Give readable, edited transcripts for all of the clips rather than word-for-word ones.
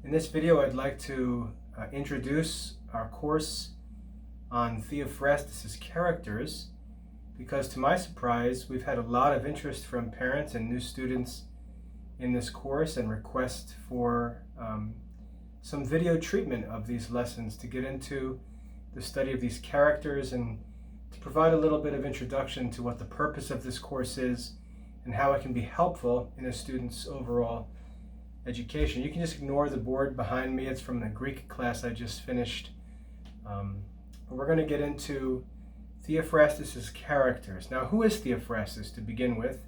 In this video, I'd like to introduce our course on Theophrastus Characters, because to my surprise, we've had a lot of interest from parents and new students in this course and requests for some video treatment of these lessons to get into the study of these characters and to provide a little bit of introduction to what the purpose of this course is and how it can be helpful in a student's overall education. You can just ignore the board behind me. It's from the Greek class I just finished. But we're going to get into Theophrastus Characters. Now, who is Theophrastus to begin with?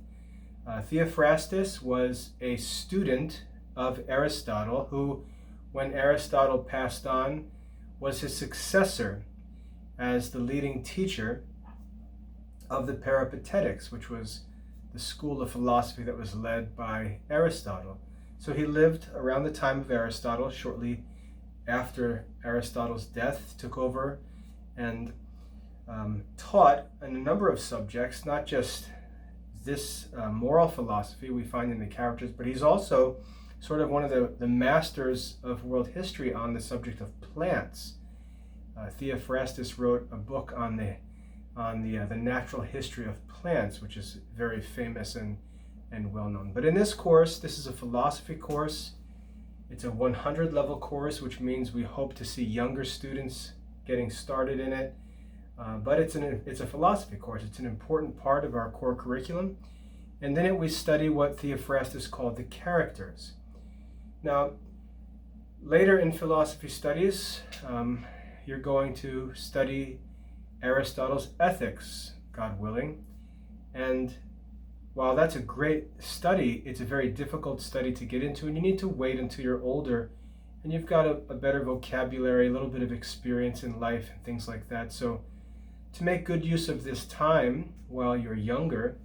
Theophrastus was a student of Aristotle who, when Aristotle passed on, was his successor as the leading teacher of the Peripatetics, which was the school of philosophy that was led by Aristotle. So he lived around the time of Aristotle, shortly after Aristotle's death, took over and taught in a number of subjects, not just this moral philosophy we find in the characters, but he's also sort of one of the masters of world history on the subject of plants. Theophrastus wrote a book on the natural history of plants, which is very famous and well known. But in this course, this is a philosophy course. It's a 100 level course, which means we hope to see younger students getting started in it. But it's a philosophy course. It's an important part of our core curriculum. And then we study what Theophrastus called the characters. Now, later in philosophy studies, you're going to study Aristotle's Ethics, God willing. And while that's a great study, it's a very difficult study to get into, and you need to wait until you're older and you've got a better vocabulary, a little bit of experience in life and things like that. So to make good use of this time while you're younger,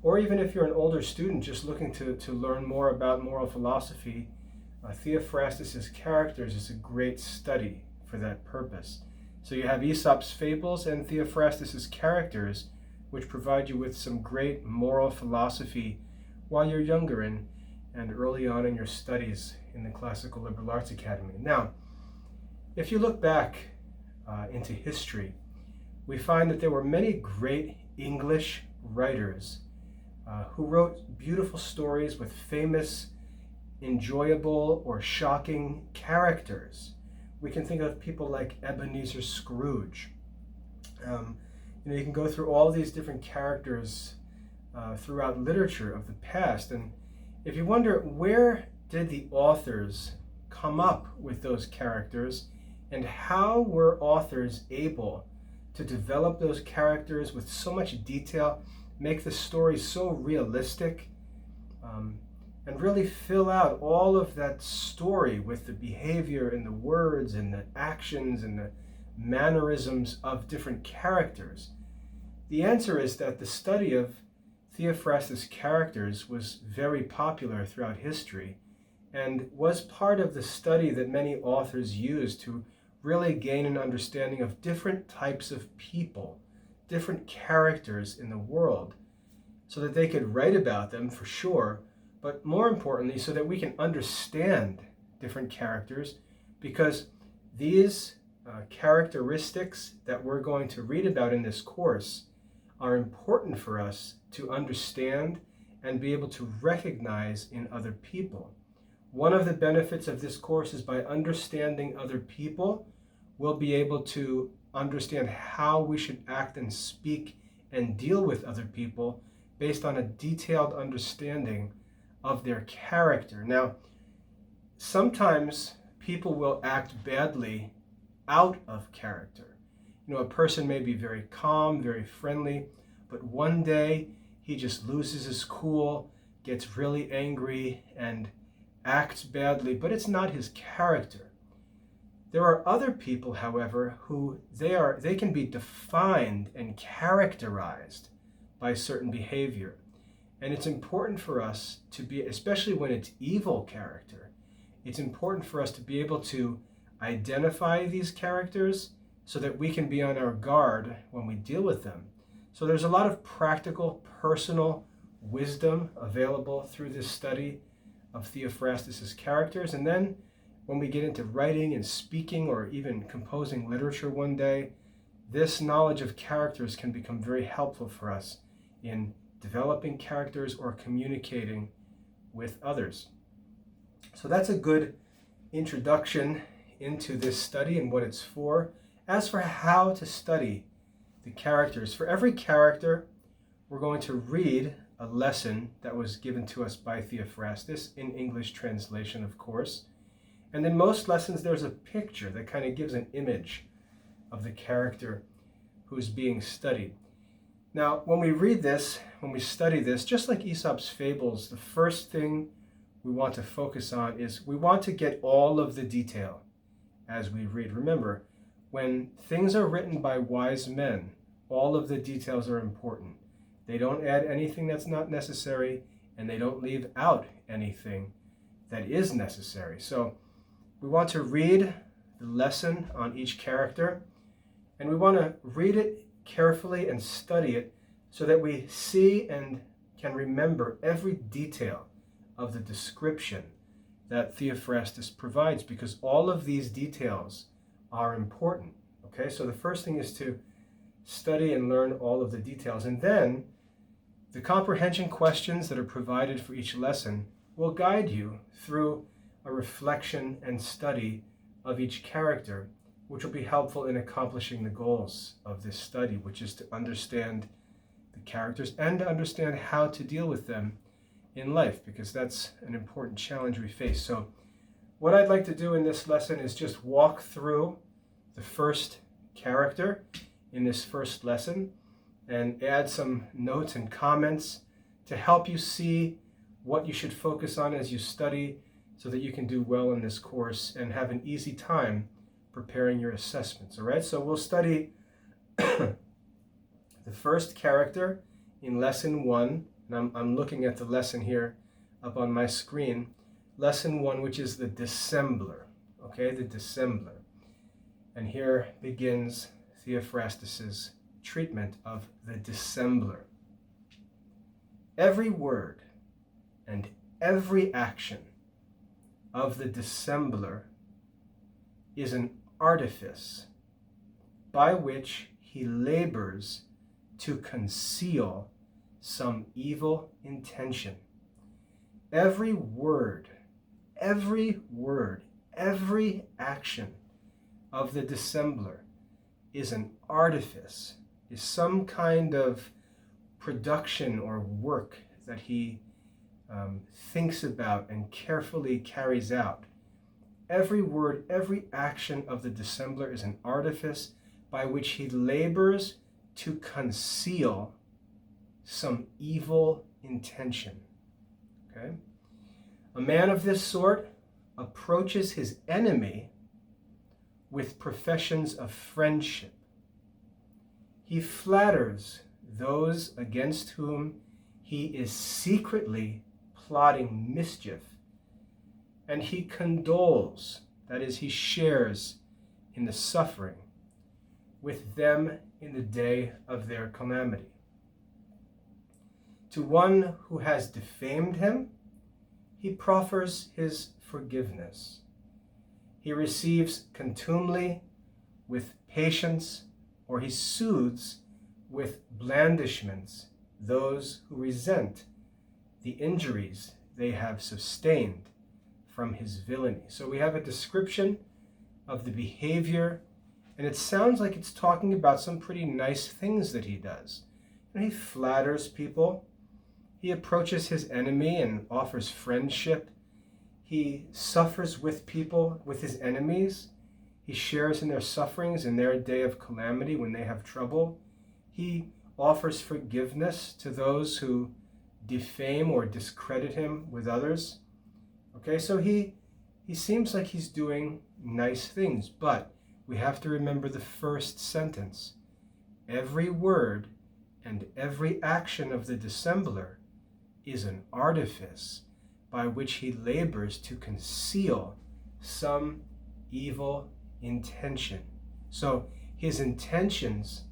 or even if you're an older student just looking to learn more about moral philosophy, Theophrastus Characters is a great study for that purpose. So you have Aesop's Fables and Theophrastus Characters, which provide you with some great moral philosophy while you're younger and early on in your studies in the Classical Liberal Arts Academy. Now, if you look back into history, we find that there were many great English writers who wrote beautiful stories with famous, enjoyable, or shocking characters. We can think of people like Ebenezer Scrooge. You can go through all these different characters throughout literature of the past, and if you wonder, where did the authors come up with those characters, and how were authors able to develop those characters with so much detail, make the story so realistic, and really fill out all of that story with the behavior and the words and the actions and the mannerisms of different characters? The answer is that the study of Theophrastus Characters was very popular throughout history and was part of the study that many authors used to really gain an understanding of different types of people, different characters in the world, so that they could write about them for sure, but more importantly, so that we can understand different characters, because these characteristics that we're going to read about in this course are important for us to understand and be able to recognize in other people. One of the benefits of this course is by understanding other people, we'll be able to understand how we should act and speak and deal with other people based on a detailed understanding of their character. Now, sometimes people will act badly out of character. A person may be very calm, very friendly, but one day he just loses his cool, gets really angry, and acts badly, but it's not his character. There are other people, however, who they can be defined and characterized by certain behavior. And it's important for us to be, especially when it's evil character, it's important for us to be able to identify these characters so that we can be on our guard when we deal with them. So there's a lot of practical, personal wisdom available through this study of Theophrastus' characters. And then when we get into writing and speaking or even composing literature one day, this knowledge of characters can become very helpful for us in developing characters or communicating with others. So that's a good introduction into this study and what it's for. As for how to study the characters, for every character, we're going to read a lesson that was given to us by Theophrastus, in English translation, of course. And in most lessons, there's a picture that kind of gives an image of the character who's being studied. Now, when we read this, when we study this, just like Aesop's fables, the first thing we want to focus on is we want to get all of the detail as we read. Remember, when things are written by wise men, all of the details are important. They don't add anything that's not necessary, and they don't leave out anything that is necessary. So we want to read the lesson on each character, and we want to read it carefully and study it so that we see and can remember every detail of the description that Theophrastus provides, because all of these details are important. Okay, so the first thing is to study and learn all of the details, and then the comprehension questions that are provided for each lesson will guide you through a reflection and study of each character, which will be helpful in accomplishing the goals of this study, which is to understand the characters and to understand how to deal with them in life, because that's an important challenge we face. So what I'd like to do in this lesson is just walk through the first character in this first lesson and add some notes and comments to help you see what you should focus on as you study, so that you can do well in this course and have an easy time preparing your assessments. All right, so we'll study the first character in lesson 1, and I'm looking at the lesson here up on my screen. Lesson 1, which is the Dissembler. Okay, the Dissembler. And here begins Theophrastus's treatment of the Dissembler. Every word and every action of the Dissembler is an artifice by which he labors to conceal some evil intention. Every word, every action of the Dissembler is an artifice, is some kind of production or work that he thinks about and carefully carries out. Every word, every action of the Dissembler is an artifice by which he labors to conceal some evil intention. Okay? A man of this sort approaches his enemy with professions of friendship. He flatters those against whom he is secretly plotting mischief, and he condoles, that is, he shares in the suffering with them in the day of their calamity. To one who has defamed him, he proffers his forgiveness. He receives contumely with patience, or he soothes with blandishments those who resent the injuries they have sustained from his villainy. So we have a description of the behavior, and it sounds like it's talking about some pretty nice things that he does. And he flatters people. He approaches his enemy and offers friendship. He suffers with people, with his enemies. He shares in their sufferings in their day of calamity when they have trouble. He offers forgiveness to those who defame or discredit him with others. Okay, so he seems like he's doing nice things, but we have to remember the first sentence. Every word and every action of the Dissembler is an artifice by which he labors to conceal some evil intention. So his intentions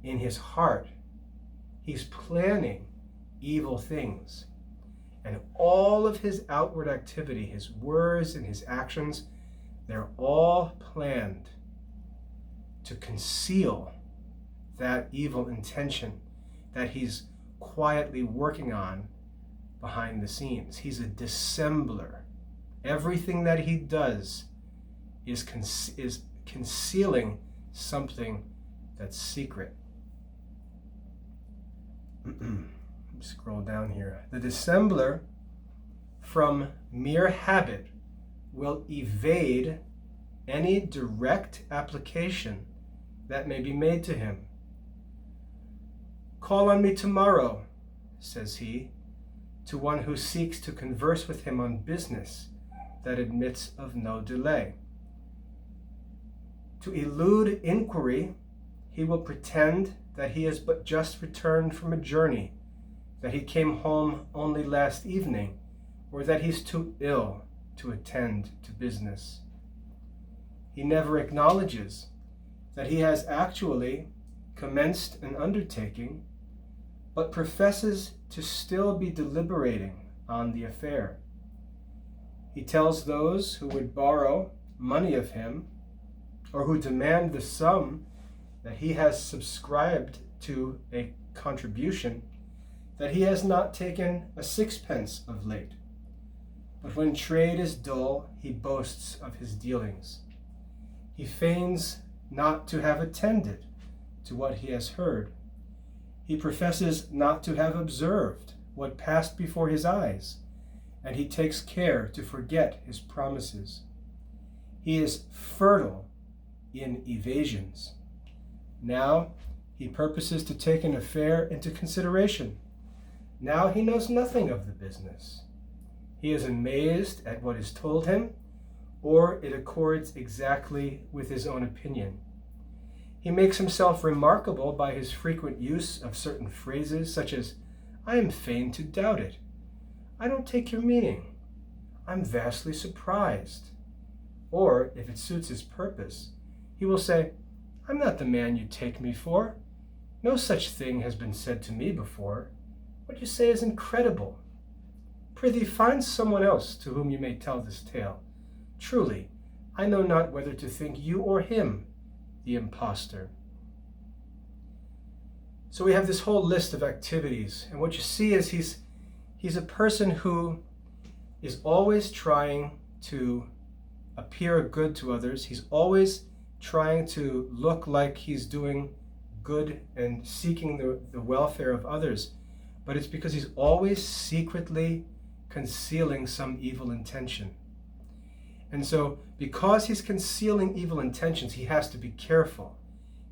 in his heart, he's planning evil things. And all of his outward activity, his words and his actions, they're all planned to conceal that evil intention that he's quietly working on behind the scenes. He's a dissembler. Everything that he does is concealing something that's secret. Scroll down here. The dissembler, from mere habit, will evade any direct application that may be made to him. "Call on me tomorrow," says he, to one who seeks to converse with him on business that admits of no delay. To elude inquiry, he will pretend that he has but just returned from a journey, that he came home only last evening, or that he's too ill to attend to business. He never acknowledges that he has actually commenced an undertaking, but professes to still be deliberating on the affair. He tells those who would borrow money of him, or who demand the sum that he has subscribed to a contribution, that he has not taken a sixpence of late. But when trade is dull, he boasts of his dealings. He feigns not to have attended to what he has heard. He professes not to have observed what passed before his eyes, and he takes care to forget his promises. He is fertile in evasions. Now he purposes to take an affair into consideration. Now he knows nothing of the business. He is amazed at what is told him, or it accords exactly with his own opinion. He makes himself remarkable by his frequent use of certain phrases, such as, "I am fain to doubt it," "I don't take your meaning," "I'm vastly surprised." Or, if it suits his purpose, he will say, "I'm not the man you take me for. No such thing has been said to me before. What you say is incredible. Prithee, find someone else to whom you may tell this tale. Truly, I know not whether to think you or him the impostor." So we have this whole list of activities, and what you see is he's a person who is always trying to appear good to others. He's always trying to look like he's doing good and seeking the welfare of others, but it's because he's always secretly concealing some evil intention. And so, because he's concealing evil intentions, he has to be careful.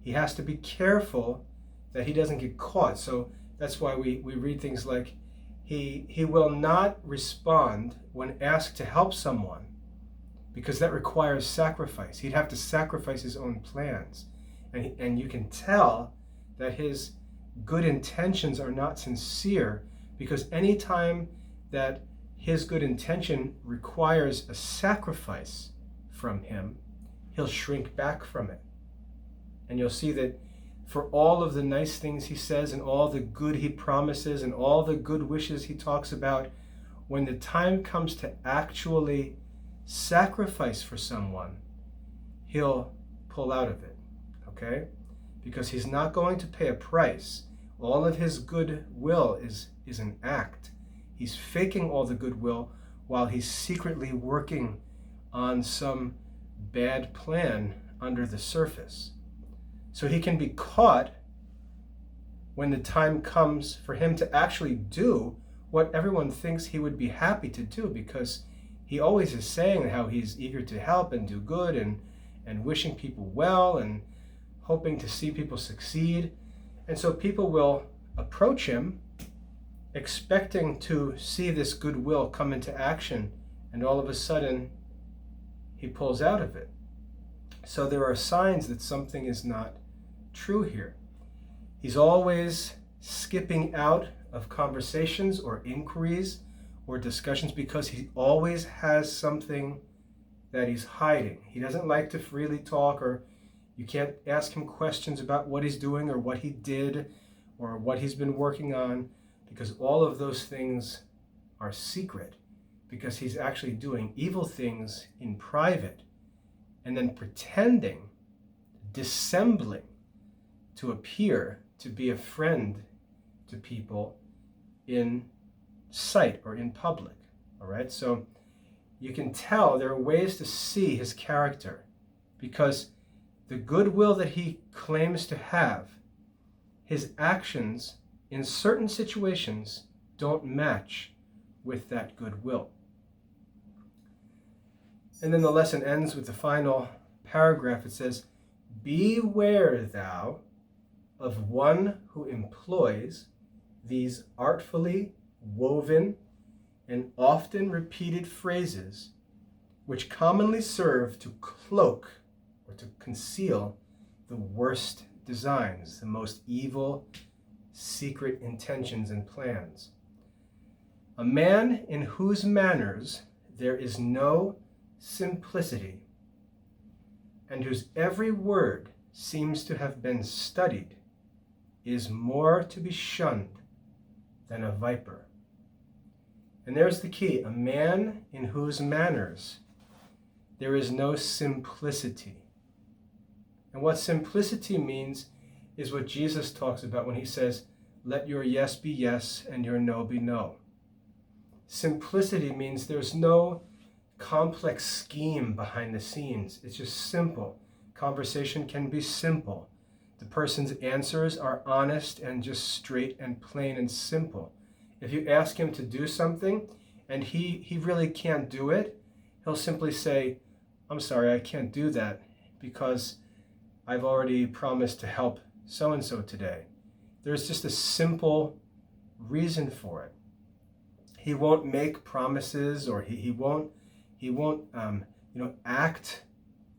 He has to be careful that he doesn't get caught. So that's why we read things like, he will not respond when asked to help someone, because that requires sacrifice. He'd have to sacrifice his own plans. And you can tell that his good intentions are not sincere, because any time that his good intention requires a sacrifice from him, he'll shrink back from it. And you'll see that for all of the nice things he says and all the good he promises and all the good wishes he talks about, when the time comes to actually sacrifice for someone, he'll pull out of it, okay? Because he's not going to pay a price. All of his goodwill is an act. He's faking all the goodwill while he's secretly working on some bad plan under the surface. So he can be caught when the time comes for him to actually do what everyone thinks he would be happy to do, because he always is saying how he's eager to help and do good and wishing people well and hoping to see people succeed. And so people will approach him expecting to see this goodwill come into action, and all of a sudden he pulls out of it. So there are signs that something is not true here. He's always skipping out of conversations or inquiries or discussions because he always has something that he's hiding. He doesn't like to freely talk, or you can't ask him questions about what he's doing or what he did or what he's been working on, because all of those things are secret, because he's actually doing evil things in private and then pretending, dissembling, to appear to be a friend to people in sight or in public. All right, so you can tell there are ways to see his character, because the goodwill that he claims to have, his actions in certain situations don't match with that goodwill. And then the lesson ends with the final paragraph. It says, "Beware thou of one who employs these artfully woven and often repeated phrases, which commonly serve to cloak or to conceal the worst designs, the most evil, secret intentions and plans. A man in whose manners there is no simplicity, and whose every word seems to have been studied, is more to be shunned than a viper." And there's the key: a man in whose manners there is no simplicity. And what simplicity means is what Jesus talks about when he says, "Let your yes be yes and your no be no." Simplicity means there's no complex scheme behind the scenes. It's just simple. Conversation can be simple. The person's answers are honest and just straight and plain and simple. If you ask him to do something and he really can't do it, he'll simply say, "I'm sorry, I can't do that because I've already promised to help so-and-so today." There's just a simple reason for it. He won't make promises, or he won't act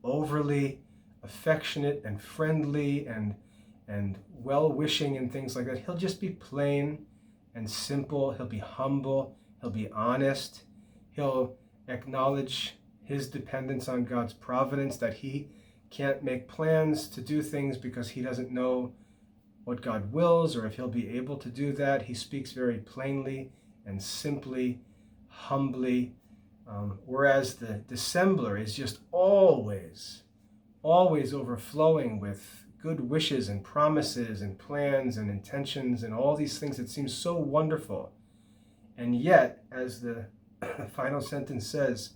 overly affectionate and friendly and well-wishing and things like that. He'll just be plain and simple. He'll be humble. He'll be honest. He'll acknowledge his dependence on God's providence, that he can't make plans to do things because he doesn't know what God wills or if he'll be able to do that. He speaks very plainly and simply, humbly, whereas the dissembler is just always overflowing with good wishes and promises and plans and intentions and all these things that seem so wonderful. And yet, as the final sentence says,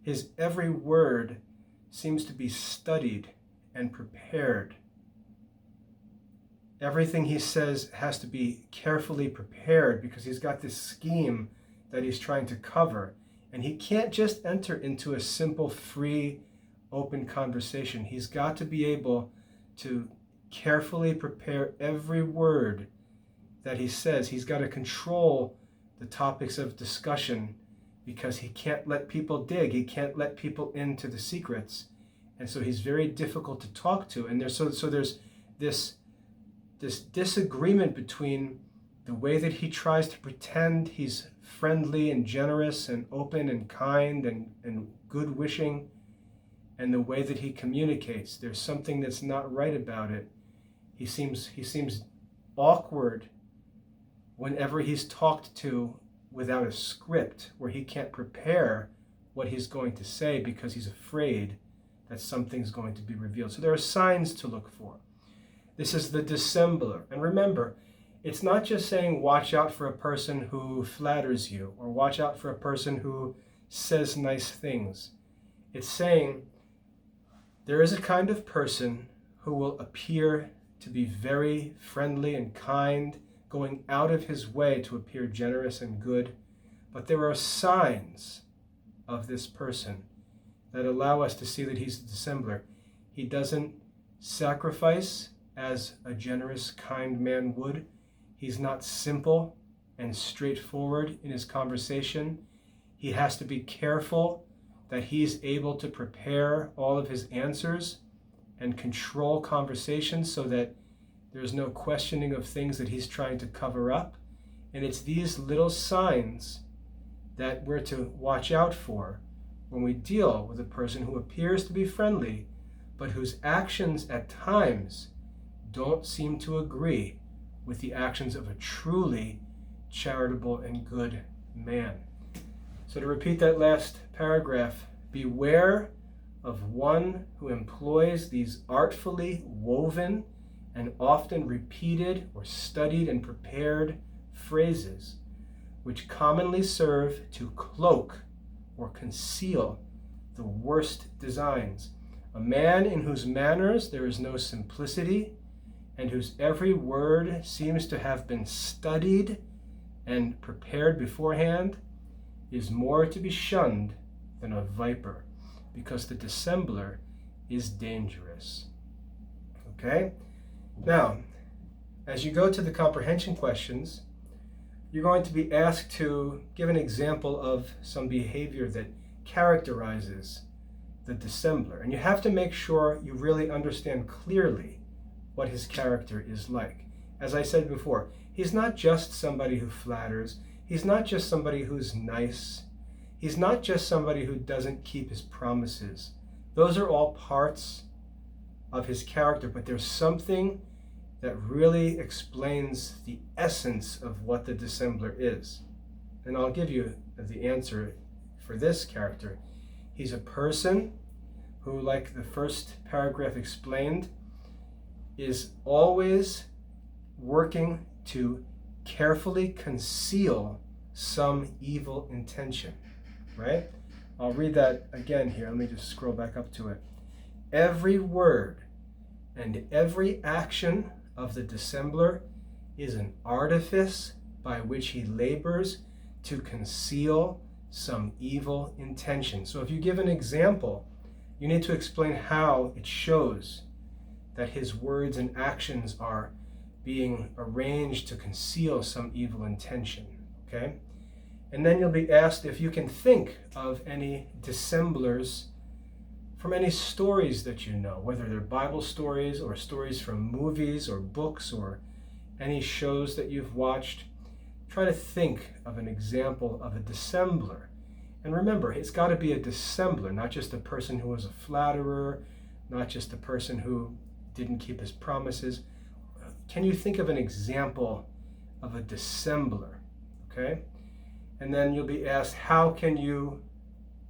his every word seems to be studied and prepared. Everything he says has to be carefully prepared because he's got this scheme that he's trying to cover. And he can't just enter into a simple, free, open conversation. He's got to be able to carefully prepare every word that he says. He's got to control the topics of discussion because he can't let people dig. He can't let people into the secrets. And so he's very difficult to talk to. And there's this disagreement between the way that he tries to pretend he's friendly and generous and open and kind and good wishing, and the way that he communicates. There's something that's not right about it. He seems awkward whenever he's talked to without a script, where he can't prepare what he's going to say because he's afraid that something's going to be revealed. So there are signs to look for. This is the dissembler. And remember, it's not just saying watch out for a person who flatters you or watch out for a person who says nice things. It's saying there is a kind of person who will appear to be very friendly and kind, going out of his way to appear generous and good. But there are signs of this person that allow us to see that he's a dissembler. He doesn't sacrifice as a generous, kind man would. He's not simple and straightforward in his conversation. He has to be careful that he's able to prepare all of his answers and control conversations so that there's no questioning of things that he's trying to cover up. And it's these little signs that we're to watch out for when we deal with a person who appears to be friendly, but whose actions at times don't seem to agree with the actions of a truly charitable and good man. So to repeat that last paragraph, beware of one who employs these artfully woven and often repeated or studied and prepared phrases, which commonly serve to cloak or conceal the worst designs. A man in whose manners there is no simplicity, and whose every word seems to have been studied and prepared beforehand, is more to be shunned than a viper, because the dissembler is dangerous. Okay? Now, as you go to the comprehension questions, you're going to be asked to give an example of some behavior that characterizes the dissembler. And you have to make sure you really understand clearly what his character is like. As I said before, he's not just somebody who flatters. He's not just somebody who's nice. He's not just somebody who doesn't keep his promises. Those are all parts of his character, but there's something that really explains the essence of what the dissembler is. And I'll give you the answer for this character. He's a person who, like the first paragraph explained, is always working to carefully conceal some evil intention, right? I'll read that again here. Let me just scroll back up to it. Every word and every action of the dissembler is an artifice by which he labors to conceal some evil intention. So if you give an example, you need to explain how it shows that his words and actions are being arranged to conceal some evil intention, okay? And then you'll be asked if you can think of any dissemblers from any stories that you know, whether they're Bible stories or stories from movies or books or any shows that you've watched. Try to think of an example of a dissembler. And remember, it's got to be a dissembler, not just a person who was a flatterer, not just a person who didn't keep his promises. Can you think of an example of a dissembler? Okay? And then you'll be asked, how can you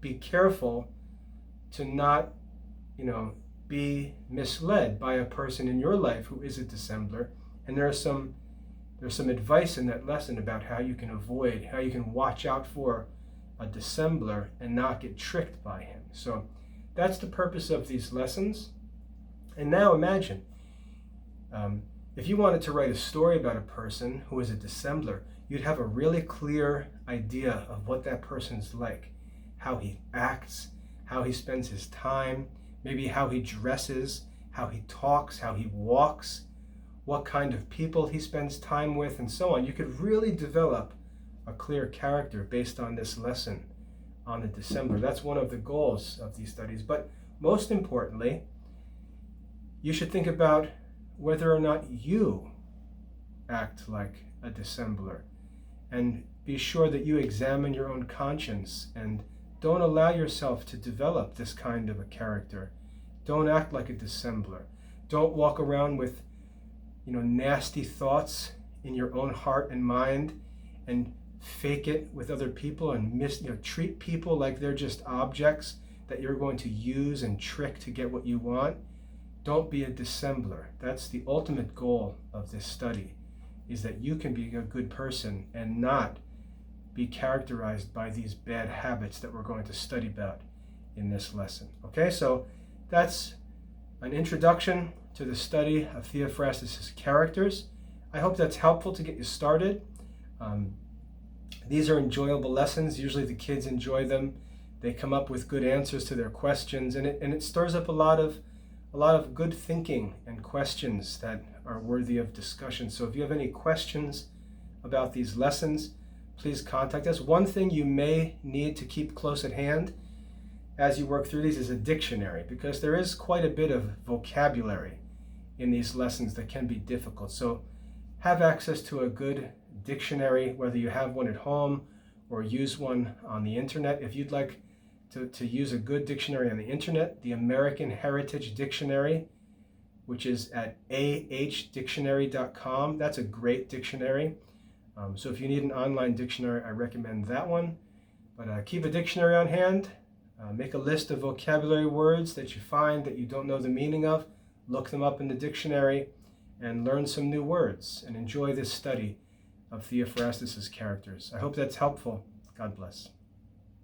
be careful to not, be misled by a person in your life who is a dissembler? And there's some advice in that lesson about how you can avoid, how you can watch out for a dissembler and not get tricked by him. So that's the purpose of these lessons. And now imagine, if you wanted to write a story about a person who is a dissembler, you'd have a really clear idea of what that person's like, how he acts, how he spends his time, maybe how he dresses, how he talks, how he walks, what kind of people he spends time with, and so on. You could really develop a clear character based on this lesson on the dissembler. That's one of the goals of these studies. But most importantly, you should think about whether or not you act like a dissembler, and be sure that you examine your own conscience and don't allow yourself to develop this kind of a character. Don't act like a dissembler. Don't walk around with, nasty thoughts in your own heart and mind and fake it with other people and treat people like they're just objects that you're going to use and trick to get what you want. Don't be a dissembler. That's the ultimate goal of this study, is that you can be a good person and not be characterized by these bad habits that we're going to study about in this lesson. Okay, so that's an introduction to the study of Theophrastus Characters. I hope that's helpful to get you started. These are enjoyable lessons. Usually the kids enjoy them. They come up with good answers to their questions, and it stirs up a lot of good thinking and questions that are worthy of discussion. So if you have any questions about these lessons, please contact us. One thing you may need to keep close at hand as you work through these is a dictionary, because there is quite a bit of vocabulary in these lessons that can be difficult. So have access to a good dictionary, whether you have one at home or use one on the internet. If you'd like to use a good dictionary on the internet, the American Heritage Dictionary, which is at ahdictionary.com. That's a great dictionary. So if you need an online dictionary, I recommend that one. But keep a dictionary on hand. Make a list of vocabulary words that you find that you don't know the meaning of. Look them up in the dictionary and learn some new words and enjoy this study of Theophrastus Characters. I hope that's helpful. God bless.